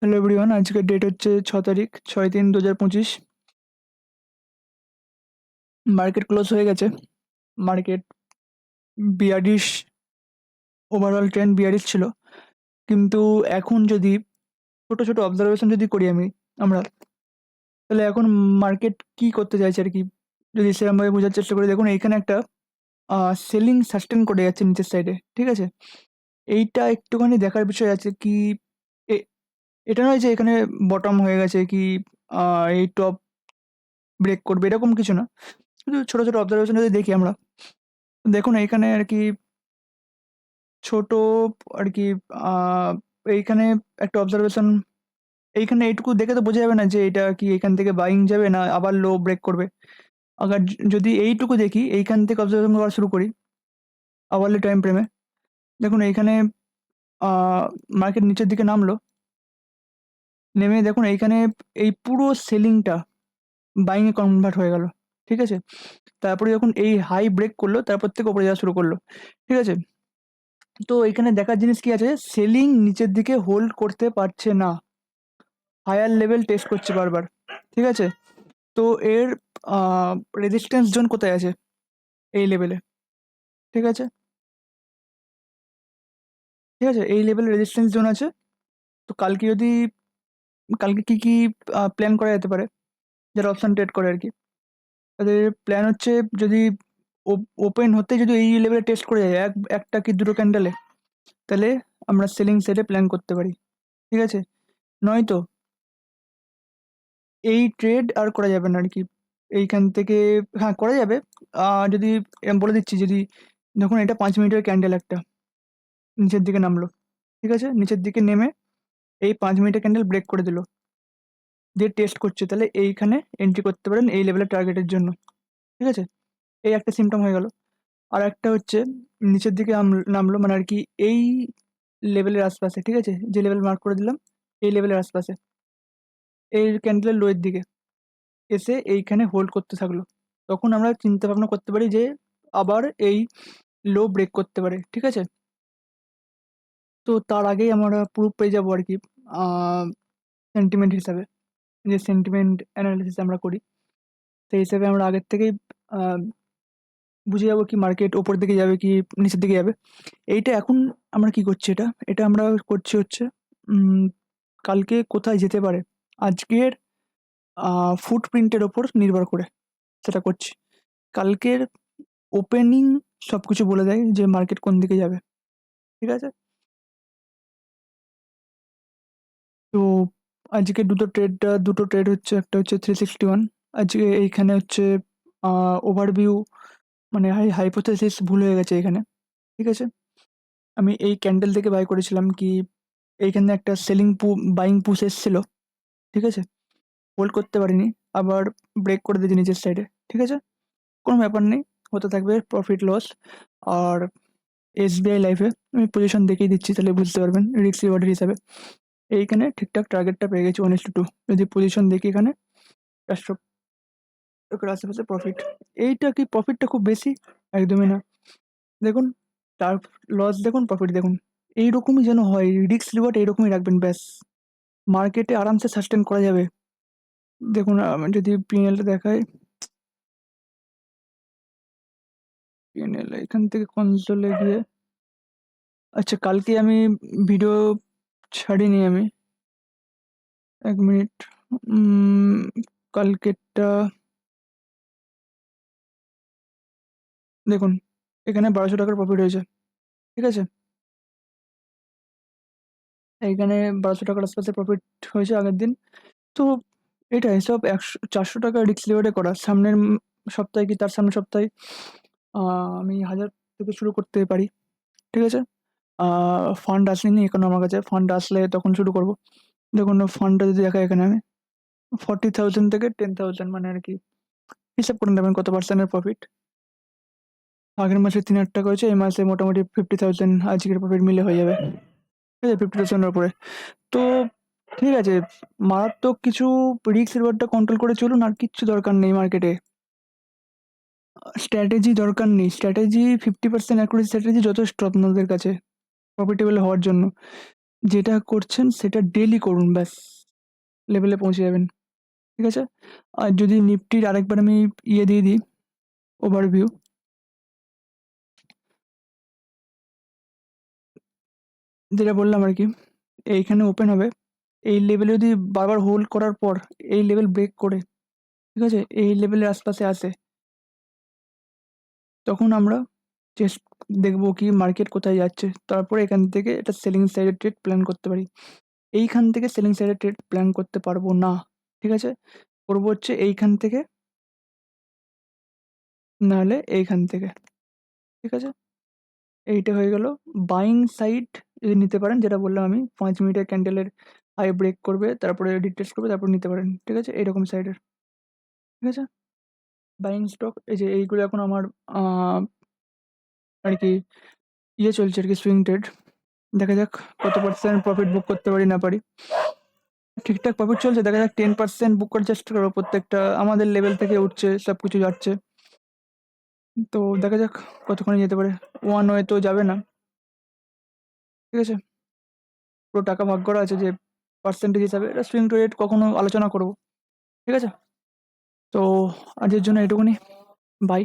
Hello everyone, আজকের date হচ্ছে 6 তারিখ 6/3/2025। মার্কেট ক্লোজ হয়ে গেছে। Market bearish, overall trend bearish ছিল। কিন্তু এখন যদি ছোট ছোট অবজারভেশন যদি করি আমরা, তাহলে এখন মার্কেট কি করতে চাইছে আর কি, যদি সেরকমভাবে বোঝার চেষ্টা করি, দেখুন এইখানে একটা সেলিং সাস্টেন করে যাচ্ছে নিচের সাইডে, ঠিক আছে। এইটা একটুখানি দেখার বিষয় আছে কি, এ- এটা নয় যে এখানে বটম হয়ে গেছে কি, এই টপ ব্রেক করবে এরকম কিছু না। শুধু ছোট ছোট অবজারভেশন যদি দেখি আমরা, দেখুন এইখানে আর কি ছোট আর কি, আহ, এইখানে একটা অবজারভেশন, এইখানে এইটুকু দেখে তো বোঝা যাবে না যে এটা কি এখান থেকে বাইং যাবে না আবার লো ব্রেক করবে। আবার যদি এইটুকু দেখি, এইখান থেকে অবজারভেশন করা শুরু করি আওয়ারলি টাইম ফ্রেমে, দেখুন এইখানে মার্কেট নিচের দিকে নামলো, নেমে দেখুন এইখানে এই পুরো সেলিংটা বাইংয়ে কনভার্ট হয়ে গেল, ঠিক আছে। তারপরে যখন এই হাই ব্রেক করলো, তারপর থেকে উপরে যাওয়া শুরু করলো, ঠিক আছে। তো এখানে দেখার জিনিস কি আছে, সেলিং নিচের দিকে হোল্ড করতে পারছে না, হায়ার লেভেল টেস্ট করছে বারবার, ঠিক আছে। তো এর রেজিস্ট্যান্স জোন কোথায় আছে, এই লেভেলে, ঠিক আছে, ঠিক আছে, এই লেভেলে রেজিস্ট্যান্স জোন আছে। তো কালকে কি কি প্ল্যান করা যেতে পারে, যারা অপশন ট্রেড করে আর কি, তাদের প্ল্যান হচ্ছে যদি ওপেন হতে যদি এই লেভেলে টেস্ট করে যায় একটা কি দুটো ক্যান্ডেলে, তাহলে আমরা সেলিং সাইডে প্ল্যান করতে পারি, ঠিক আছে। নয়তো এই ট্রেড আর করা যাবে না আর কি, এইখান থেকে, হ্যাঁ করা যাবে, যদি বলে দিচ্ছি, যদি দেখুন এটা 5 মিনিটের ক্যান্ডেল একটা নিচের দিকে নামলো, ঠিক আছে, নিচের দিকে নেমে এই 5 মিনিটের ক্যান্ডেল ব্রেক করে দিল, দিয়ে টেস্ট করছে, তাহলে এইখানে এন্ট্রি করতে পারেন এই লেভেলের টার্গেটের জন্য, ঠিক আছে। এই একটা সিমটম হয়ে গেল। আর একটা হচ্ছে নিচের দিকে নামলো মানে আর কি এই লেভেলের আশপাশে, ঠিক আছে, যে লেভেল মার্ক করে দিলাম এই লেভেলের আশপাশে, এই ক্যান্ডেলের লোয়ের দিকে এসে এইখানে হোল্ড করতে থাকলো, তখন আমরা চিন্তা ভাবনা করতে পারি যে আবার এই লো ব্রেক করতে পারে, ঠিক আছে। তো তার আগেই আমরা প্রুফ পেয়ে যাবো আর কি, সেন্টিমেন্ট হিসাবে, যে সেন্টিমেন্ট অ্যানালিসিস আমরা করি, সেই হিসাবে আমরা আগের থেকেই আহ, বুঝে যাবো কি মার্কেট ওপর দিকে যাবে কি নিচের দিকে যাবে। এইটা এখন আমরা কি করছি, এটা এটা আমরা করছি হচ্ছে উম, কালকে কোথায় যেতে পারে, আজকের ফুটপ্রিন্টের ওপর নির্ভর করে সেটা করছি। কালকের ওপেনিং সবকিছু বলে দেয় যে মার্কেট কোন দিকে যাবে, ঠিক আছে। তো আজকে দুটো ট্রেড হচ্ছে, একটা হচ্ছে 361। আজকে এইখানে হচ্ছে ওভারভিউ, মানে হাইপোথেসিস ভুল হয়ে গেছে এখানে, ঠিক আছে। আমি এই ক্যান্ডেল থেকে বাই করেছিলাম কি, এইখানে একটা বাইং পুশ এসেছিল, ঠিক আছে, হোল্ড করতে পারিনি, আবার ব্রেক করে দিয়েছি নিচের সাইডে, ঠিক আছে। কোনো ব্যাপার নেই, হতে থাকবে প্রফিট লস। আর এসবিআই লাইফে আমি পজিশন দেখিয়ে দিচ্ছি, তাহলে বুঝতে পারবেন রিস্ক রিওয়ার্ডের হিসাবে। এইখানে ঠিকঠাক টার্গেটটা পেয়ে গেছি 1:2, যদি পজিশন দেখি এখানে 400 আশেপাশে প্রফিট। এইটা কি প্রফিটটা খুব বেশি? একদমই না। দেখুন, তার লস দেখুন, প্রফিট দেখুন, এইরকমই যেন হয়, রিস্ক রিওয়ার্ড এইরকমই রাখবেন ব্যাস, মার্কেটে আরামসে সাস্টেন করা যাবে। দেখুন যদি পিএনএলটা দেখায়, পিএনএল এখান থেকে কনসোলে গিয়ে, আচ্ছা কালকে আমি ভিডিও ছাড়িনি আমি, 1 মিনিট, কালকেরটা দেখুন, এখানে 1200 টাকার প্রফিট হয়েছে, ঠিক আছে, এইখানে 1200 টাকার আশপাশে প্রফিট হয়েছে আগের দিন। তো এটা এসব 400 টাকা রিস্ক লিভারে করা, সামনের সপ্তাহে কি তার সামনের সপ্তাহে আমি 1000 থেকে শুরু করতে পারি, ঠিক আছে। ফান্ড আসেনি এখনো আমার কাছে, ফান্ড আসলে তখন শুরু করব। দেখুন ফান্ডটা যদি দেখা, এখানে আমি 40,000 থেকে 10,000 মানে আর কি, হিসাব করে নেবেন কত পার্সেন্টের প্রফিট। আগের মাসে 3,000 টাকা হয়েছে, এই মাসে মোটামুটি 50,000 আজকের প্রফিট মিলে হয়ে যাবে, ঠিক আছে, 50,000-এর উপরে। তো ঠিক আছে, মারাত্মক কিছু রিস্ক রিওয়ার্ডটা কন্ট্রোল করে চলুন, আর কিচ্ছু দরকার নেই মার্কেটে। স্ট্র্যাটেজি দরকার নেই, স্ট্র্যাটেজি 50% অ্যাকুরেসি স্ট্র্যাটেজি যথেষ্ট আপনাদের কাছে প্রফিটেবল হওয়ার জন্য। যেটা করছেন সেটা ডেইলি করুন, ব্যাস লেভেলে পৌঁছে যাবেন। ঠিক আছে? আর যদি নিফটির আরেকবার আমি দিয়ে দিই ওভারভিউ। যেটা বললাম আরকি, এইখানে ওপেন হবে। এই লেভেলে যদি বারবার হোল্ড করার পর এই লেভেল ব্রেক করে, ঠিক আছে? এই লেভেলের আশপাশে আসে, তখন আমরা দেখবো কি মার্কেট কোথায় যাচ্ছে। তারপরে এখান থেকে একটা সেলিং সাইডের ট্রেড প্ল্যান করতে পারি। এইখান থেকে সেলিং সাইডের ট্রেড প্ল্যান করতে পারবো না। ঠিক আছে? করবো হচ্ছে এইখান থেকে, নাহলে এইখান থেকে। ঠিক আছে? এইটা হয়ে গেল। বাইং সাইড যদি নিতে পারেন, যেটা বললাম আমি ৫ মিনিটের ক্যান্ডেলের হাই ব্রেক করবে, তারপরে রিট্রেস করবে, তারপর নিতে পারেন। ঠিক আছে? এইরকম সাইডের। ঠিক আছে? বাইং স্টক এই যে এইগুলো এখন আমার আ আরকি চলছে আরকি, সুইং ট্রেড। দেখা যাক কত পার্সেন্ট প্রফিট বুক করতে পারি না পারি। ঠিকঠাক প্রফিট চলছে, দেখা যাক 10% বুক করার চেষ্টা করবো। প্রত্যেকটা আমাদের লেভেল থেকে উঠছে, সবকিছু যাচ্ছে। তো দেখা যাক কতক্ষণে যেতে পারে। ওয়ান ওয়ে তো যাবে না। ঠিক আছে? পুরো টাকা ভাগ করা আছে যে পার্সেন্টেজ হিসাবে। এটা সুইং ট্রেড কখনো আলোচনা করব। ঠিক আছে? তো আজকের জন্য এটুকুনি। বাই।